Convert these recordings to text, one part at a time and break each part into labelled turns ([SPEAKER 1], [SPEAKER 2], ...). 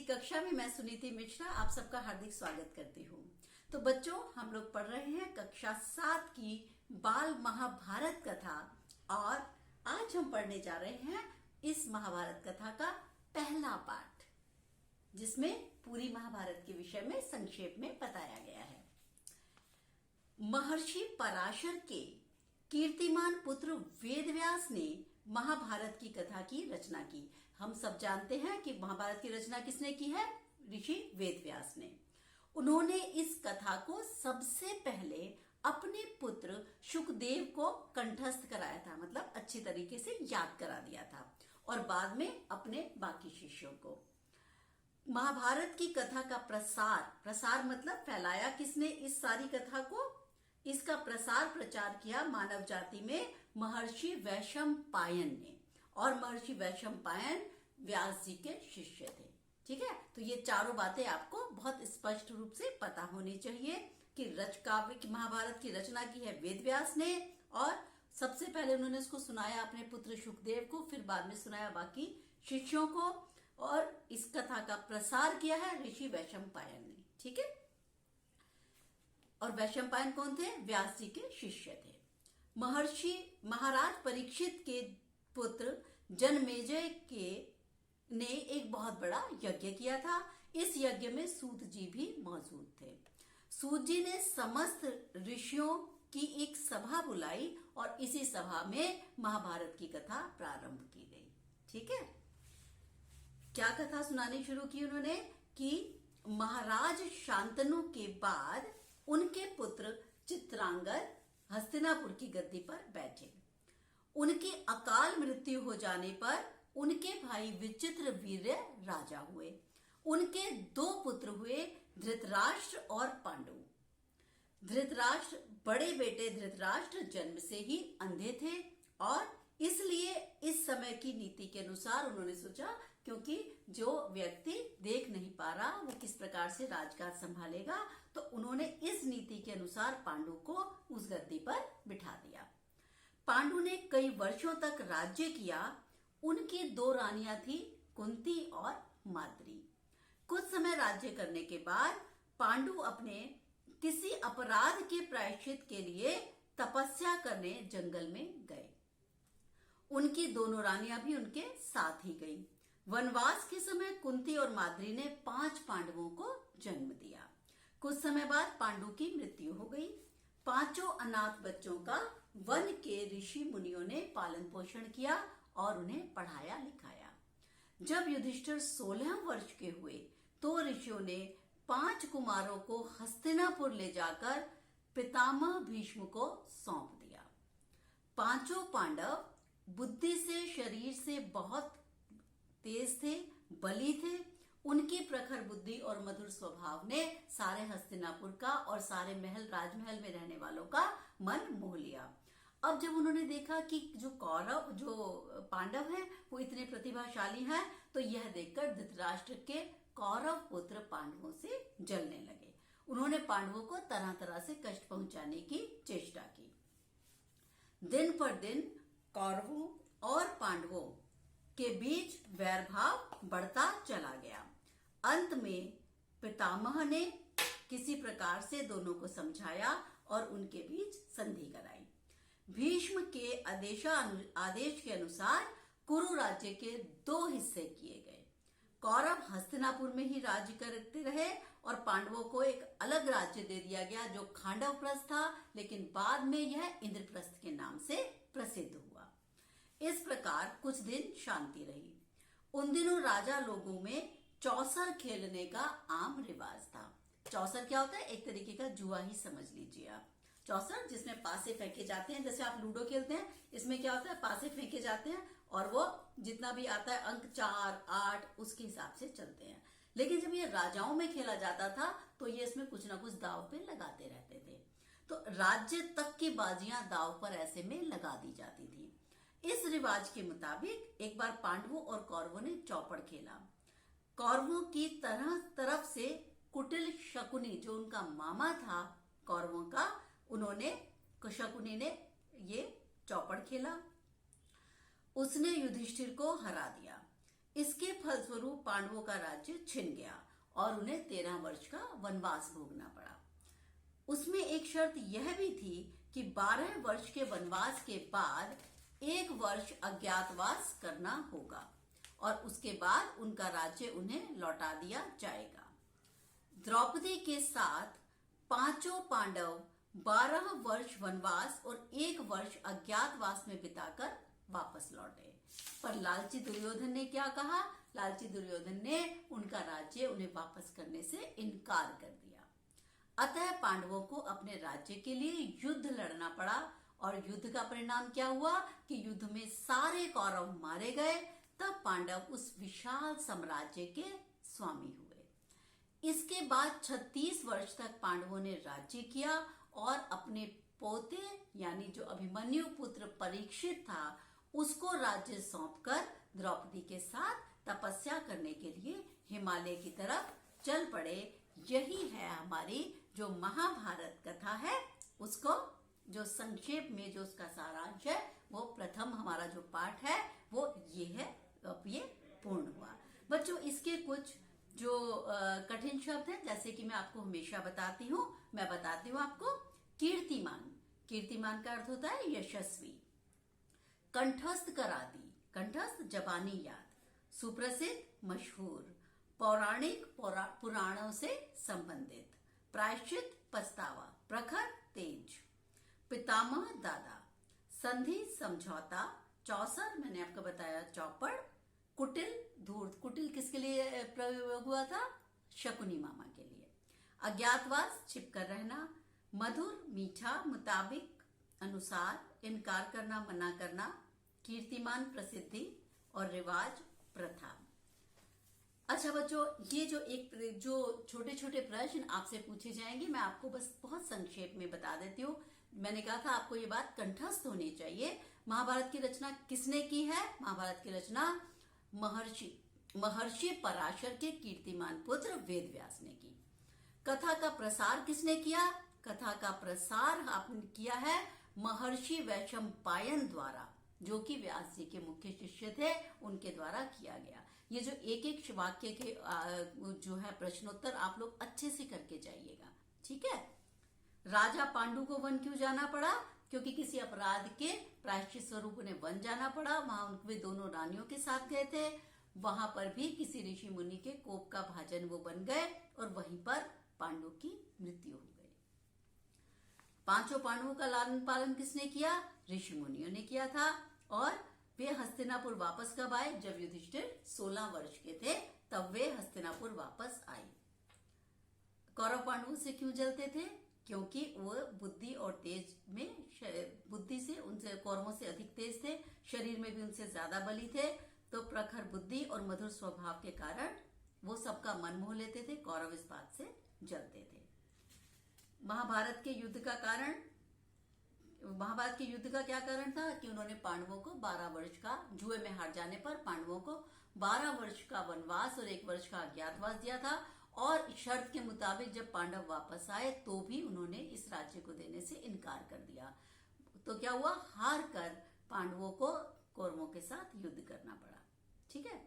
[SPEAKER 1] कक्षा में मैं सुनीति मिश्रा आप सबका हार्दिक स्वागत करती हूँ। तो बच्चों, हम लोग पढ़ रहे हैं कक्षा 7 की बाल महाभारत कथा और आज हम पढ़ने जा रहे हैं इस महाभारत कथा का पहला पाठ, जिसमें पूरी महाभारत के विषय में संक्षेप में बताया गया है। महर्षि पराशर के कीर्तिमान पुत्र वेदव्यास ने महाभारत की कथा की रचना की। हम सब जानते हैं कि महाभारत की रचना किसने की है? ऋषि वेदव्यास ने। उन्होंने इस कथा को सबसे पहले अपने पुत्र शुकदेव को कंठस्थ कराया था, मतलब अच्छी तरीके से याद करा दिया था, और बाद में अपने बाकी शिष्यों को। महाभारत की कथा का प्रसार मतलब फैलाया किसने इस सारी कथा को? इसका प्रसार प्रचार किया मानव जाति में महर्षि वैशंपायन ने, और महर्षि वैशंपायन व्यास जी के शिष्य थे। ठीक है, तो ये चारों बातें आपको बहुत स्पष्ट रूप से पता होनी चाहिए कि रचकाव्य की महाभारत की रचना की है वेदव्यास ने, और सबसे पहले उन्होंने इसको सुनाया अपने पुत्र शुकदेव को, फिर बाद में सुनाया बाकी शिष्यों को, और इस कथा का प्रसार किया है ऋषि वैशंपायन ने। ठीक है, और वैशंपायन कौन थे? व्यास जी के शिष्य थे। महर्षि महाराज परीक्षित के पुत्र जनमेजय ने एक बहुत बड़ा यज्ञ किया था। इस यज्ञ में सूत जी भी मौजूद थे। सूत जी ने समस्त ऋषियों की एक सभा बुलाई और इसी सभा में महाभारत की कथा प्रारंभ की गई। ठीक है, क्या कथा सुनानी शुरू की उन्होंने कि महाराज शांतनु के बाद उनके पुत्र चित्रांगद हस्तिनापुर की गद्दी पर बैठे। उनकी अकाल मृत्यु हो जाने पर उनके भाई विचित्रवीर्य राजा हुए। उनके 2 पुत्र हुए, धृतराष्ट्र और पांडु। धृतराष्ट्र बड़े बेटे धृतराष्ट्र जन्म से ही अंधे थे, और इसलिए इस समय की नीति के अनुसार उन्होंने सोचा, क्योंकि जो व्यक्ति देख नहीं पा रहा वो किस प्रकार से राजकाज संभालेगा, तो उन्होंने इस नीति के अनुसार पांडु को उस गद्दी पर बिठा दिया। पांडु ने कई वर्षों तक राज्य किया। उनकी 2 रानियां थी, कुंती और माद्री। कुछ समय राज्य करने के बाद पांडु अपने किसी अपराध के प्रायश्चित के लिए तपस्या करने जंगल में गए। उनकी दोनों रानियां भी उनके साथ ही गईं। वनवास के समय कुंती और माद्री ने 5 पांडवों को जन्म दिया। कुछ समय बाद पांडु की मृत्यु हो गई। 5 अनाथ बच्चों का वन के ऋषि मुनियों ने पालन पोषण किया और उन्हें पढ़ाया लिखाया। जब युधिष्ठिर 16 वर्ष के हुए तो ऋषियों ने 5 कुमारों को हस्तिनापुर ले जाकर पितामह भीष्म को सौंप दिया। 5 पांडव बुद्धि से, शरीर से बहुत तेज थे, बली थे। उनकी प्रखर बुद्धि और मधुर स्वभाव ने सारे हस्तिनापुर का और सारे राजमहल में रहने वालों का मन मोह लिया। अब जब उन्होंने देखा कि जो पांडव हैं वो इतने प्रतिभाशाली हैं, तो यह देखकर धृतराष्ट्र के कौरव पुत्र पांडवों से जलने लगे। उन्होंने पांडवों को तरह तरह से कष्ट पहुंचाने की चेष्टा की। दिन पर दिन कौरवों और पांडवों के बीच वैरभाव बढ़ता चला गया। अंत में पितामह ने किसी प्रकार से दोनों को समझाया और उनके बीच संधि कराई। भीष्म के आदेश के अनुसार कुरु राज्य के 2 हिस्से किए गए। कौरव हस्तिनापुर में ही राज्य करते रहे और पांडवों को एक अलग राज्य दे दिया गया जो खांडवप्रस्थ था, लेकिन बाद में यह इंद्रप्रस्थ के नाम से प्रसिद्ध हुआ। इस प्रकार कुछ दिन शांति रही। उन दिनों राजा लोगों में चौसर खेलने का आम रिवाज था। चौसर क्या होता है? एक तरीके का जुआ ही समझ लीजिए आप। चौसर जिसमें पासे फेंके जाते हैं, जैसे आप लूडो खेलते हैं, इसमें क्या होता है? पासे फेंके जाते हैं और वो जितना भी आता है अंक 4, 8 उसके हिसाब से चलते हैं। लेकिन जब ये राजाओं में खेला जाता था तो ये इसमें कुछ ना कुछ दाव पे लगाते रहते थे। तो राज्य तक की बाजियां दाव पर ऐसे में लगा दी जाती थी। इस रिवाज के मुताबिक एक बार पांडवों और कौरवों ने चौपड़ खेला। कौरवों की तरफ से कुटिल शकुनी, जो उनका मामा था कौरवों का, शकुनी ने ये चौपड़ खेला। उसने युधिष्ठिर को हरा दिया। इसके फलस्वरूप पांडवों का राज्य छिन गया और उन्हें 13 वर्ष का वनवास भोगना पड़ा। उसमें एक शर्त यह भी थी कि 12 वर्ष के वनवास के बाद 1 वर्ष अज्ञातवास करना होगा और उसके बाद उनका राज्य उन्हें लौटा दिया जाएगा। द्रौपदी के साथ पांचों पांडव 12 वर्ष वनवास और 1 वर्ष अज्ञातवास में बिताकर वापस लौटे। पर लालची दुर्योधन ने क्या कहा? लालची दुर्योधन ने उनका राज्य उन्हें वापस करने से इनकार कर दिया। अतः पांडवों को अपने राज्य के लिए युद्ध लड़ना पड़ा और युद्ध का परिणाम क्या हुआ कि युद्ध में सारे कौरव मारे गए। तब पांडव उस विशाल साम्राज्य के स्वामी हुए। इसके बाद 36 वर्ष तक पांडवों ने राज्य किया और अपने पोते यानी जो अभिमन्यु पुत्र परीक्षित था उसको राज्य सौंपकर द्रौपदी के साथ तपस्या करने के लिए हिमालय की तरफ चल पड़े। यही है हमारी जो महाभारत कथा है, उसको जो संक्षेप में जो उसका सारांश है वो प्रथम हमारा जो पाठ है वो ये है। अब ये पूर्ण हुआ। बच्चों इसके कुछ जो कठिन शब्द हैं जैसे कि मैं आपको हमेशा बताती हूँ, मैं बताती हूँ आपको। कीर्तिमान, कीर्तिमान का अर्थ होता है यशस्वी। कंठस्थ करादी, कंठस्थ जबानी याद। सुप्रसिद्ध मशहूर। पौराणिक पुराणों से संबंधित। प्रायश्चित पछतावा। प्रखर तेज। पितामह दादा। संधि समझौता। चौसर मैंने आपको बताया चौपड़। कुटिल धूर्त, कुटिल किसके लिए प्रयोग हुआ था? शकुनी मामा के लिए। अज्ञातवास छिपकर रहना। मधुर मीठा, मुताबिक, अनुसार, इनकार करना, मना करना। कीर्तिमान प्रसिद्धि और रिवाज प्रथा। अच्छा बच्चों, ये जो छोटे छोटे प्रश्न आपसे पूछे जाएंगे मैं आपको बस बहुत संक्षेप में बता देती हूँ। मैंने कहा था आपको ये बात कंठस्थ होनी चाहिए। महाभारत की रचना किसने की है? महाभारत की रचना महर्षि पराशर के कीर्तिमान पुत्र वेदव्यास ने की। कथा का प्रसार किसने किया? कथा का प्रसार आपने किया है महर्षि वैशंपायन द्वारा, जो कि व्यास जी के मुख्य शिष्य थे, उनके द्वारा किया गया। ये जो एक एक वाक्य के जो है प्रश्नोत्तर आप लोग अच्छे से करके जाइएगा, ठीक है। राजा पांडु को वन क्यों जाना पड़ा? क्योंकि किसी अपराध के प्रायश्चित स्वरूप उन्हें वन जाना पड़ा। वहां वे दोनों रानियों के साथ गए थे। वहां पर भी किसी ऋषि मुनि के कोप का भाजन वो बन गए और वहीं पर पांडु की मृत्यु हो गई। पांचों पांडवों का लालन पालन किसने किया? ऋषि मुनियों ने किया था। और वे हस्तिनापुर वापस कब आए? जब युधिष्ठिर 16 वर्ष के थे, तब वे हस्तिनापुर वापस आए। कौरव पांडवों से क्यों जलते थे? क्योंकि वो बुद्धि और तेज में, बुद्धि से उनसे कौरवों से अधिक तेज थे, शरीर में भी उनसे ज्यादा बली थे। तो प्रखर बुद्धि और मधुर स्वभाव के कारण वो सबका मन मोह लेते थे। कौरव इस बात से जलते थे। महाभारत के युद्ध का क्या कारण था कि उन्होंने पांडवों को 12 वर्ष का, जुए में हार जाने पर पांडवों को 12 वर्ष का वनवास और 1 वर्ष का अज्ञातवास दिया था। और शर्त के मुताबिक जब पांडव वापस आए तो भी उन्होंने इस राज्य को देने से इनकार कर दिया। तो क्या हुआ? हार कर पांडवों को कौरवों के साथ युद्ध करना पड़ा, ठीक है।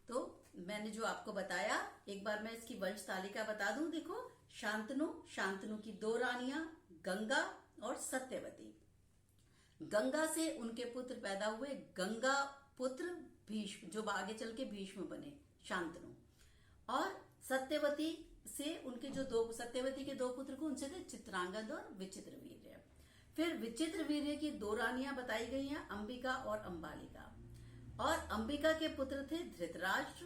[SPEAKER 1] तो मैंने जो आपको बताया, एक बार मैं इसकी वंश तालिका बता दूं। देखो, शांतनु की 2 रानियां, गंगा और सत्यवती। गंगा से उनके पुत्र पैदा हुए। गंगा पुत्र भीष्म, जो आगे चल के भीष्म बने, शांतनु। और सत्यवती से उनके सत्यवती के 2 पुत्र को उनसे थे चित्रांगद और विचित्रवीर्य। फिर विचित्रवीर्य की 2 रानियां बताई गई हैं, अंबिका और अंबालिका। और अंबिका के पुत्र थे धृतराष्ट्र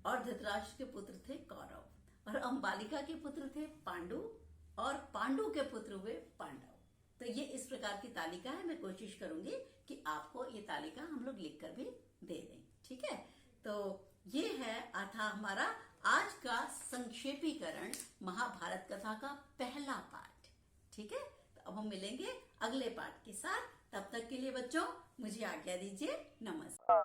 [SPEAKER 1] और धृतराष्ट्र के पुत्र थे कौरव। और अंबालिका के पुत्र थे पांडु और पांडु के पुत्र हुए पांडव। तो ये इस प्रकार की तालिका है। मैं कोशिश करूंगी कि आपको ये तालिका हम लोग लिखकर भी दे दें, ठीक है। तो ये है था हमारा आज का संक्षेपीकरण महाभारत कथा का पहला पाठ, ठीक है। तो अब हम मिलेंगे अगले पाठ के साथ। तब तक के लिए बच्चों मुझे आज्ञा दीजिए। नमस्कार।